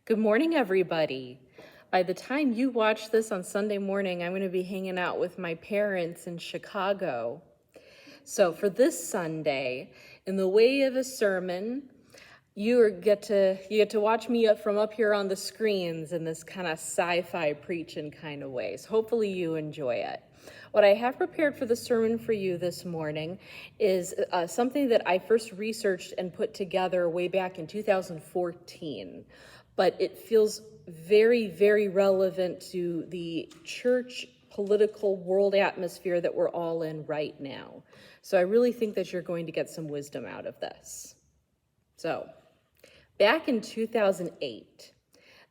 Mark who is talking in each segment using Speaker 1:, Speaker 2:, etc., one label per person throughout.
Speaker 1: Good morning, everybody. By the time you watch this on Sunday morning, I'm going to be hanging out with my parents in Chicago. So for this Sunday, in the way of a sermon, you get to watch me from up here on the screens in this kind of sci-fi preaching kind of ways. Hopefully you enjoy it. What I have prepared for the sermon for you this morning is something that I first researched and put together way back in 2014, but it feels very, very relevant to the church political world atmosphere that we're all in right now. So I really think that you're going to get some wisdom out of this. So, back in 2008,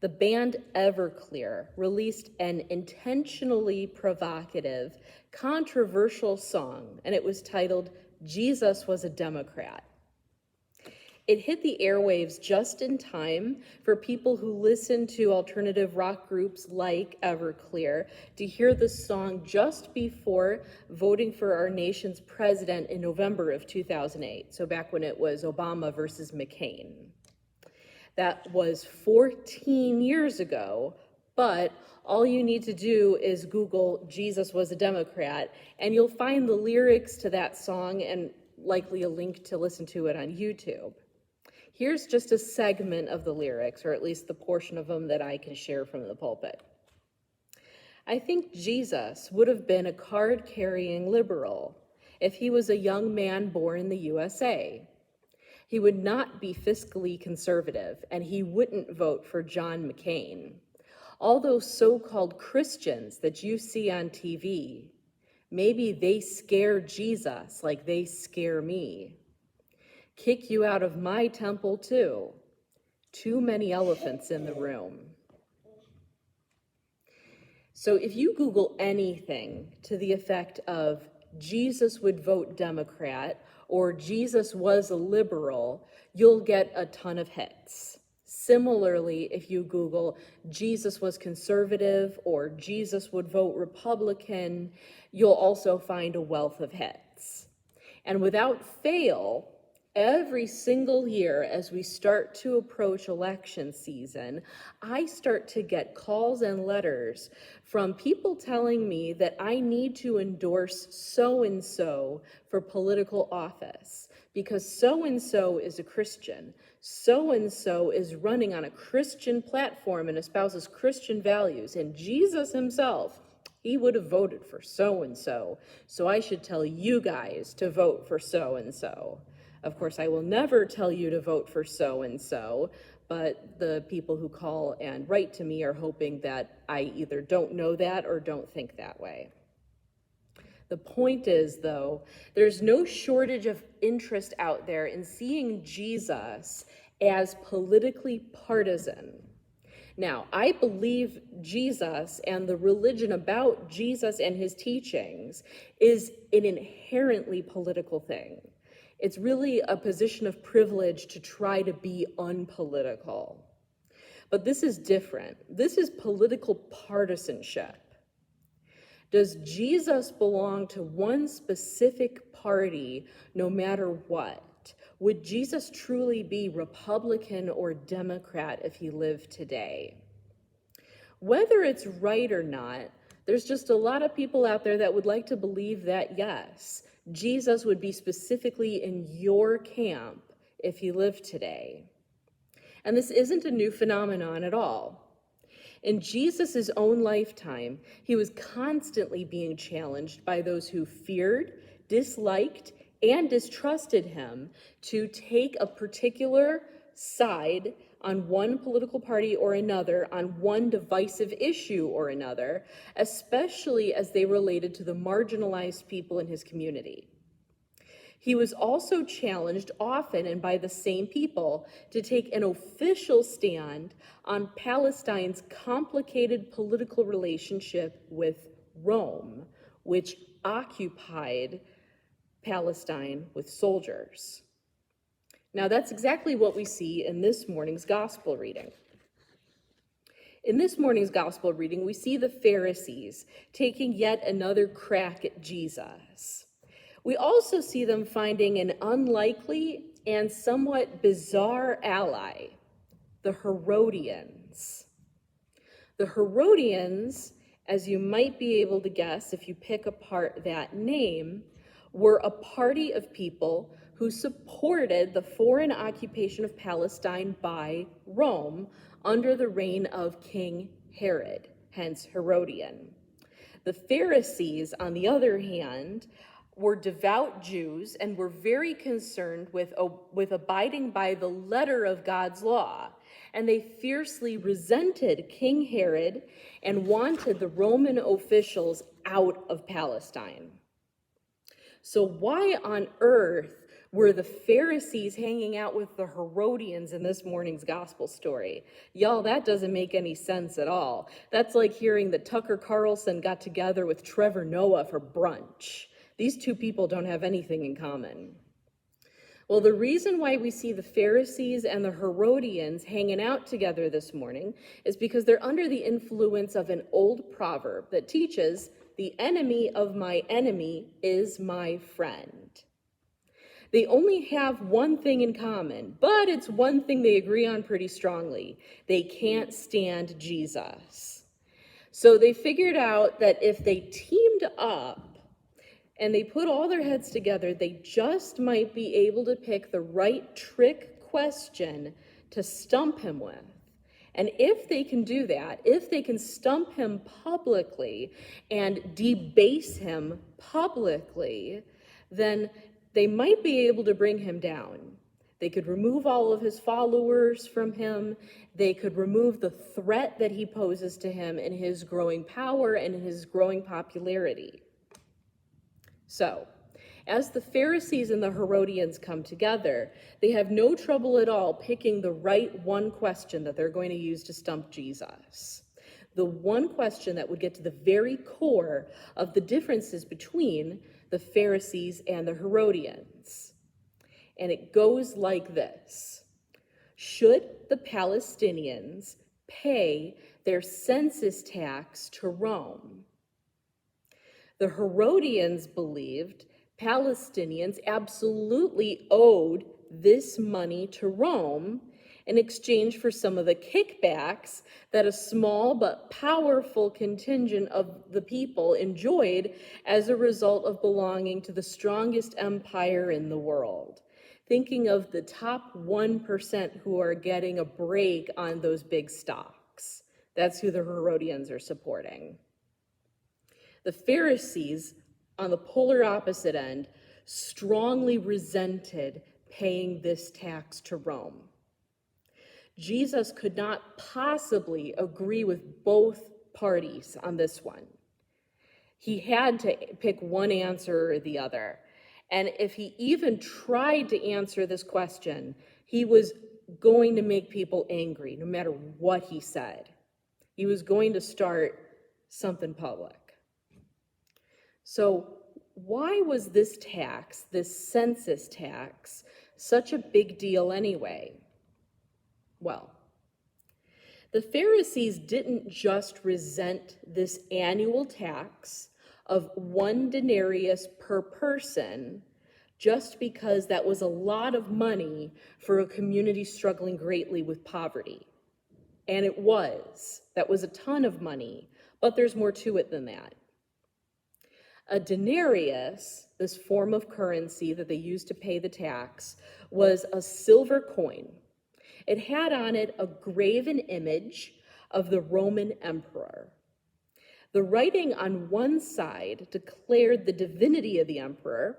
Speaker 1: the band Everclear released an intentionally provocative, controversial song, and it was titled "Jesus Was a Democrat." It hit the airwaves just in time for people who listen to alternative rock groups like Everclear to hear the song just before voting for our nation's president in November of 2008, so back when it was Obama versus McCain. That was 14 years ago, but all you need to do is Google "Jesus Was a Democrat," and you'll find the lyrics to that song and likely a link to listen to it on YouTube. Here's just a segment of the lyrics, or at least the portion of them that I can share from the pulpit. I think Jesus would have been a card-carrying liberal if he was a young man born in the USA. He would not be fiscally conservative, and he wouldn't vote for John McCain. All those so-called Christians that you see on TV, maybe they scare Jesus like they scare me. Kick you out of my temple too. Too many elephants in the room. So if you Google anything to the effect of "Jesus would vote Democrat" or "Jesus was a liberal," you'll get a ton of hits. Similarly, if you Google "Jesus was conservative" or "Jesus would vote Republican," you'll also find a wealth of hits. And without fail, every single year as we start to approach election season, I start to get calls and letters from people telling me that I need to endorse so-and-so for political office because so-and-so is a Christian, so-and-so is running on a Christian platform and espouses Christian values, and Jesus himself, he would have voted for so-and-so, so I should tell you guys to vote for so-and-so. Of course, I will never tell you to vote for so-and-so, but the people who call and write to me are hoping that I either don't know that or don't think that way. The point is, though, there's no shortage of interest out there in seeing Jesus as politically partisan. Now, I believe Jesus and the religion about Jesus and his teachings is an inherently political thing. It's really a position of privilege to try to be unpolitical. But this is different. This is political partisanship. Does Jesus belong to one specific party no matter what? Would Jesus truly be Republican or Democrat if he lived today? Whether it's right or not, there's just a lot of people out there that would like to believe that, yes, Jesus would be specifically in your camp if he lived today. And this isn't a new phenomenon at all. In Jesus' own lifetime, he was constantly being challenged by those who feared, disliked, and distrusted him to take a particular side on one political party or another, on one divisive issue or another, especially as they related to the marginalized people in his community. He was also challenged often and by the same people to take an official stand on Palestine's complicated political relationship with Rome, which occupied Palestine with soldiers. Now, that's exactly what we see in this morning's gospel reading. In this morning's gospel reading, we see the Pharisees taking yet another crack at Jesus. We also see them finding an unlikely and somewhat bizarre ally, the Herodian. The Herodians, as you might be able to guess if you pick apart that name, were a party of people who supported the foreign occupation of Palestine by Rome under the reign of King Herod, hence Herodian. The Pharisees, on the other hand, were devout Jews and were very concerned with abiding by the letter of God's law. And they fiercely resented King Herod and wanted the Roman officials out of Palestine. So why on earth were the Pharisees hanging out with the Herodians in this morning's gospel story? Y'all, that doesn't make any sense at all. That's like hearing that Tucker Carlson got together with Trevor Noah for brunch. These two people don't have anything in common. Well, the reason why we see the Pharisees and the Herodians hanging out together this morning is because they're under the influence of an old proverb that teaches, "The enemy of my enemy is my friend." They only have one thing in common, but it's one thing they agree on pretty strongly. They can't stand Jesus. So they figured out that if they teamed up and they put all their heads together, they just might be able to pick the right trick question to stump him with. And if they can do that, if they can stump him publicly and debase him publicly, then they might be able to bring him down. They could remove all of his followers from him. They could remove the threat that he poses to him in his growing power and his growing popularity. So, as the Pharisees and the Herodians come together, they have no trouble at all picking the right one question that they're going to use to stump Jesus. The one question that would get to the very core of the differences between the Pharisees and the Herodians. And it goes like this: should the Palestinians pay their census tax to Rome? The Herodians believed Palestinians absolutely owed this money to Rome in exchange for some of the kickbacks that a small but powerful contingent of the people enjoyed as a result of belonging to the strongest empire in the world. Thinking of the top 1% who are getting a break on those big stocks. That's who the Herodians are supporting. The Pharisees, on the polar opposite end, strongly resented paying this tax to Rome. Jesus could not possibly agree with both parties on this one. He had to pick one answer or the other. And if he even tried to answer this question, he was going to make people angry no matter what he said. He was going to start something public. So why was this tax, this census tax, such a big deal anyway? Well, the Pharisees didn't just resent this annual tax of 1 denarius per person just because that was a lot of money for a community struggling greatly with poverty. And it was. That was a ton of money, but there's more to it than that. A denarius, this form of currency that they used to pay the tax, was a silver coin. It had on it a graven image of the Roman emperor. The writing on one side declared the divinity of the emperor,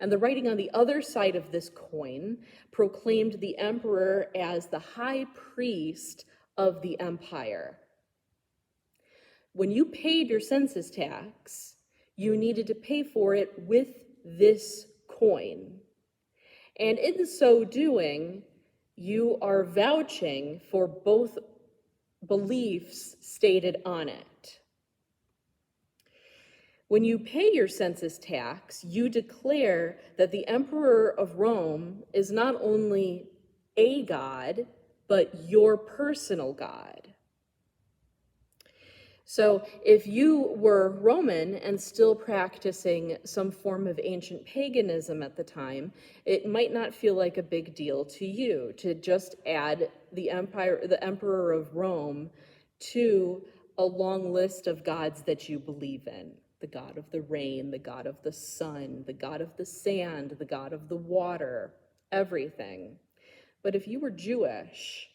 Speaker 1: and the writing on the other side of this coin proclaimed the emperor as the high priest of the empire. When you paid your census tax, you needed to pay for it with this coin. And in so doing, you are vouching for both beliefs stated on it. When you pay your census tax, you declare that the emperor of Rome is not only a god, but your personal god. So if you were Roman and still practicing some form of ancient paganism at the time, it might not feel like a big deal to you to just add the emperor of Rome to a long list of gods that you believe in. The God of the rain, the God of the sun, the God of the sand, the God of the water, everything. But if you were Jewish,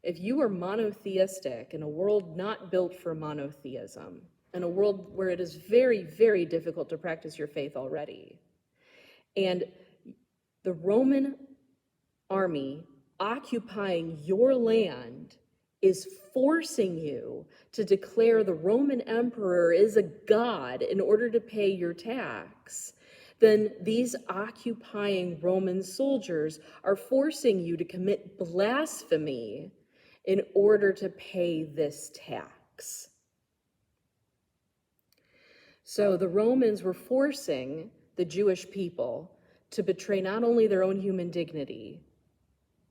Speaker 1: if you were monotheistic in a world not built for monotheism, in a world where it is very, very difficult to practice your faith already, and the Roman army occupying your land is forcing you to declare the Roman emperor is a god in order to pay your tax, then these occupying Roman soldiers are forcing you to commit blasphemy in order to pay this tax. So the Romans were forcing the Jewish people to betray not only their own human dignity,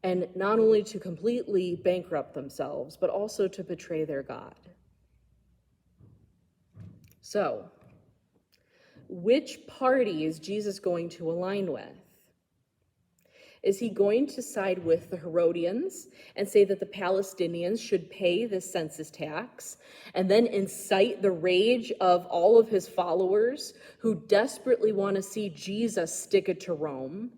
Speaker 1: and not only to completely bankrupt themselves, but also to betray their God. So, which party is Jesus going to align with? Is he going to side with the Herodians and say that the Palestinians should pay this census tax and then incite the rage of all of his followers who desperately want to see Jesus stick it to Rome?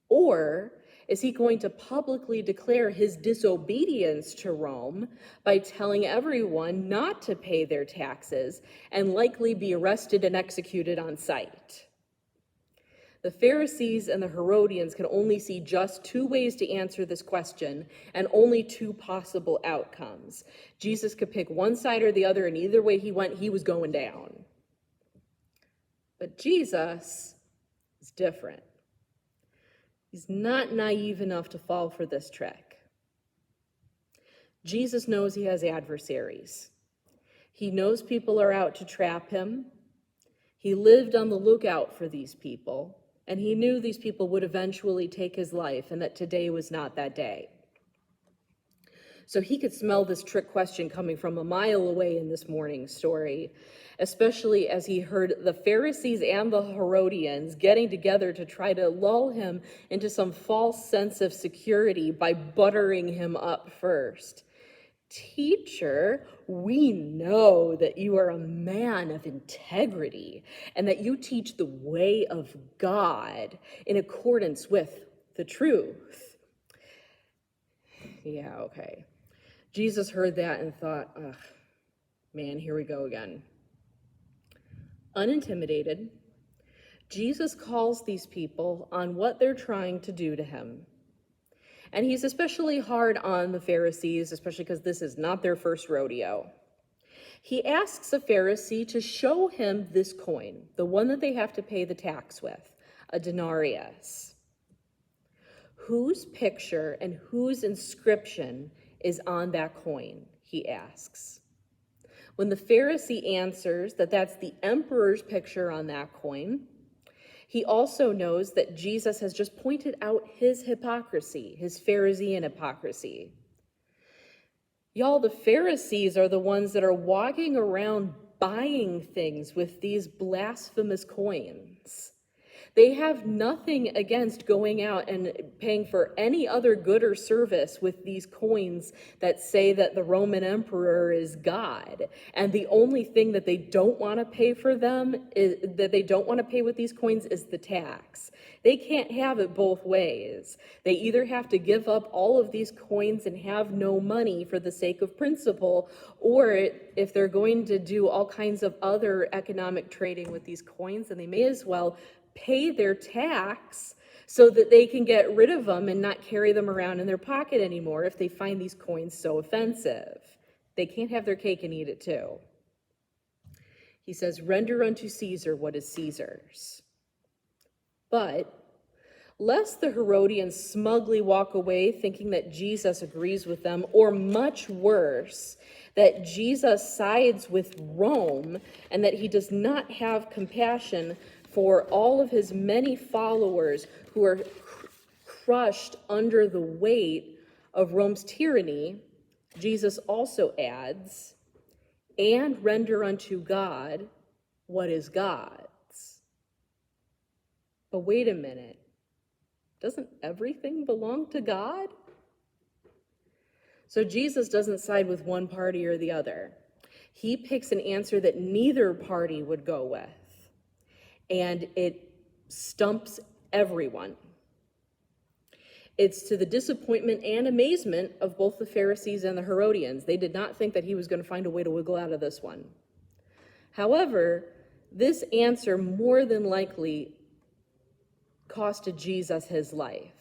Speaker 1: Or is he going to publicly declare his disobedience to Rome by telling everyone not to pay their taxes and likely be arrested and executed on sight? The Pharisees and the Herodians can only see just two ways to answer this question and only two possible outcomes. Jesus could pick one side or the other, and either way he went, he was going down. But Jesus is different. He's not naive enough to fall for this trick. Jesus knows he has adversaries. He knows people are out to trap him. He lived on the lookout for these people, and he knew these people would eventually take his life and that today was not that day. So he could smell this trick question coming from a mile away in this morning's story, especially as he heard the Pharisees and the Herodians getting together to try to lull him into some false sense of security by buttering him up first. Teacher, we know that you are a man of integrity and that you teach the way of God in accordance with the truth. Yeah, okay. Jesus heard that and thought, ugh, man, here we go again. Unintimidated, Jesus calls these people on what they're trying to do to him. And he's especially hard on the Pharisees, especially because this is not their first rodeo. He asks a Pharisee to show him this coin, the one that they have to pay the tax with, a denarius. Whose picture and whose inscription is on that coin, he asks. When the Pharisee answers that that's the emperor's picture on that coin, he also knows that Jesus has just pointed out his hypocrisy, his Pharisee hypocrisy. Y'all, the Pharisees are the ones that are walking around buying things with these blasphemous coins. They have nothing against going out and paying for any other good or service with these coins that say that the Roman emperor is God. And the only thing that they don't want to pay for them, that they don't want to pay with these coins, is the tax. They can't have it both ways. They either have to give up all of these coins and have no money for the sake of principle, or if they're going to do all kinds of other economic trading with these coins, then they may as well pay their tax so that they can get rid of them and not carry them around in their pocket anymore if they find these coins so offensive. They can't have their cake and eat it too. He says, render unto Caesar what is Caesar's. But lest the Herodians smugly walk away thinking that Jesus agrees with them, or much worse, that Jesus sides with Rome and that he does not have compassion for all of his many followers who are crushed under the weight of Rome's tyranny, Jesus also adds, and render unto God what is God's. But wait a minute, doesn't everything belong to God? So Jesus doesn't side with one party or the other. He picks an answer that neither party would go with, and it stumps everyone. It's to the disappointment and amazement of both the Pharisees and the Herodians. They did not think that he was going to find a way to wiggle out of this one. However, this answer more than likely costed Jesus his life.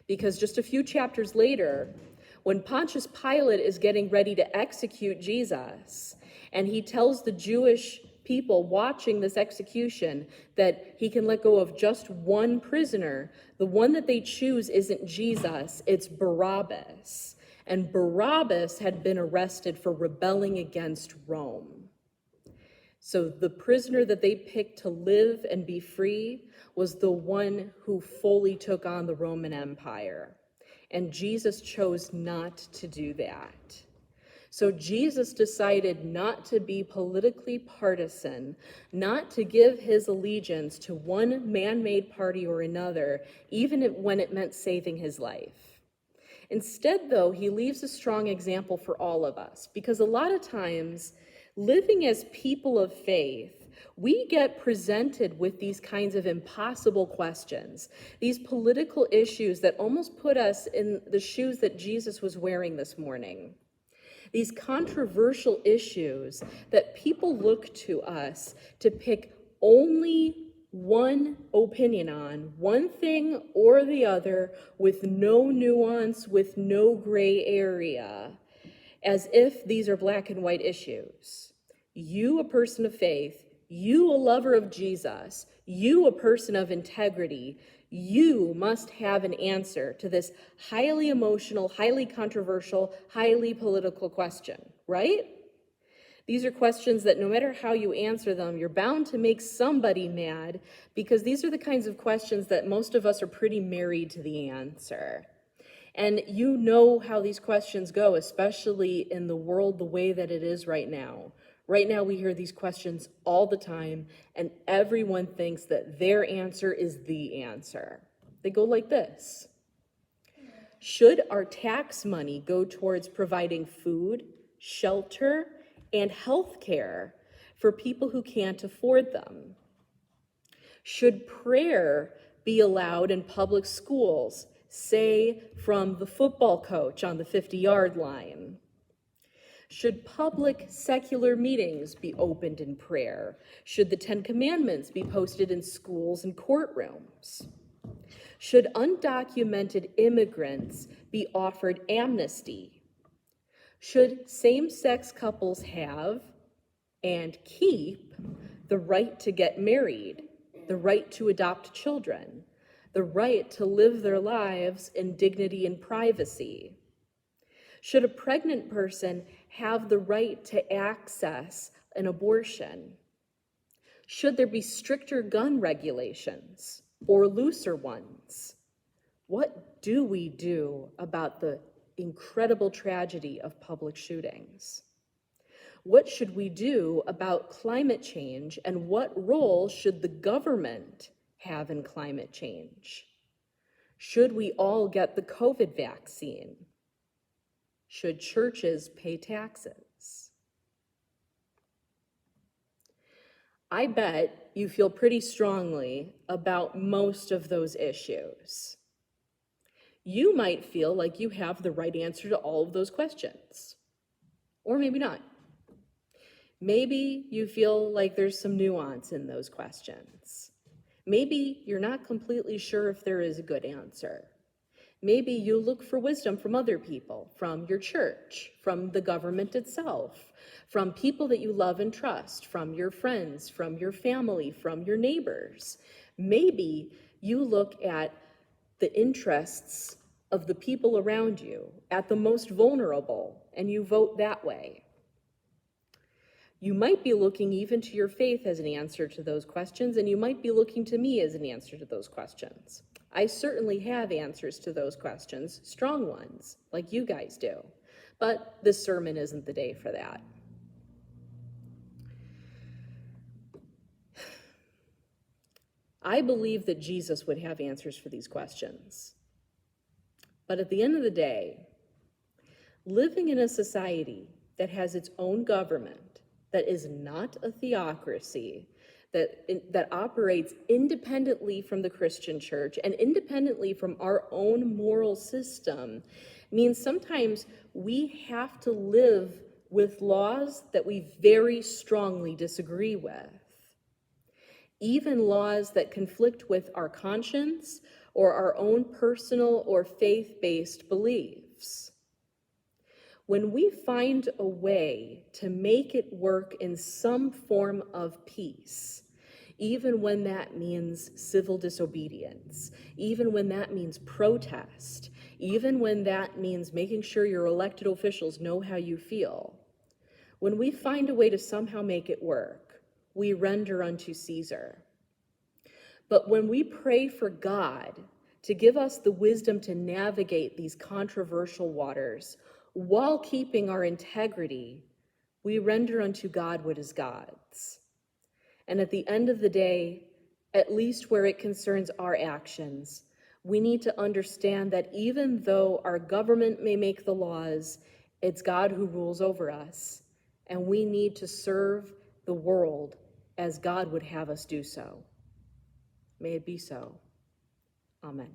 Speaker 1: Because just a few chapters later, when Pontius Pilate is getting ready to execute Jesus, and he tells the Jewish people watching this execution that he can let go of just one prisoner, the one that they choose isn't Jesus, it's Barabbas. And Barabbas had been arrested for rebelling against Rome. So the prisoner that they picked to live and be free was the one who fully took on the Roman Empire. And Jesus chose not to do that. So Jesus decided not to be politically partisan, not to give his allegiance to one man-made party or another, even when it meant saving his life. Instead, though, he leaves a strong example for all of us, because a lot of times, living as people of faith, we get presented with these kinds of impossible questions, these political issues that almost put us in the shoes that Jesus was wearing this morning. These controversial issues that people look to us to pick only one opinion on, one thing or the other, with no nuance, with no gray area, as if these are black and white issues. You, a person of faith, you, a lover of Jesus, you, a person of integrity, you must have an answer to this highly emotional, highly controversial, highly political question, right? These are questions that no matter how you answer them, you're bound to make somebody mad, because these are the kinds of questions that most of us are pretty married to the answer. And you know how these questions go, especially in the world the way that it is right now. Right now, we hear these questions all the time, and everyone thinks that their answer is the answer. They go like this. Should our tax money go towards providing food, shelter, and health care for people who can't afford them? Should prayer be allowed in public schools, say from the football coach on the 50-yard line? Should public secular meetings be opened in prayer? Should the Ten Commandments be posted in schools and courtrooms? Should undocumented immigrants be offered amnesty? Should same-sex couples have and keep the right to get married, the right to adopt children, the right to live their lives in dignity and privacy? Should a pregnant person have the right to access an abortion? Should there be stricter gun regulations or looser ones? What do we do about the incredible tragedy of public shootings? What should we do about climate change, and what role should the government have in climate change? Should we all get the COVID vaccine? Should churches pay taxes? I bet you feel pretty strongly about most of those issues. You might feel like you have the right answer to all of those questions, or maybe not. Maybe you feel like there's some nuance in those questions. Maybe you're not completely sure if there is a good answer. Maybe you look for wisdom from other people, from your church, from the government itself, from people that you love and trust, from your friends, from your family, from your neighbors. Maybe you look at the interests of the people around you, at the most vulnerable, and you vote that way. You might be looking even to your faith as an answer to those questions, and you might be looking to me as an answer to those questions. I certainly have answers to those questions, strong ones, like you guys do. But this sermon isn't the day for that. I believe that Jesus would have answers for these questions. But at the end of the day, living in a society that has its own government, that is not a theocracy, that operates independently from the Christian church and independently from our own moral system, means sometimes we have to live with laws that we very strongly disagree with. Even laws that conflict with our conscience or our own personal or faith-based beliefs. When we find a way to make it work in some form of peace, even when that means civil disobedience, even when that means protest, even when that means making sure your elected officials know how you feel, when we find a way to somehow make it work, we render unto Caesar. But when we pray for God to give us the wisdom to navigate these controversial waters while keeping our integrity, we render unto God what is God's. And at the end of the day, at least where it concerns our actions, we need to understand that even though our government may make the laws, it's God who rules over us, and we need to serve the world as God would have us do so. May it be so. Amen.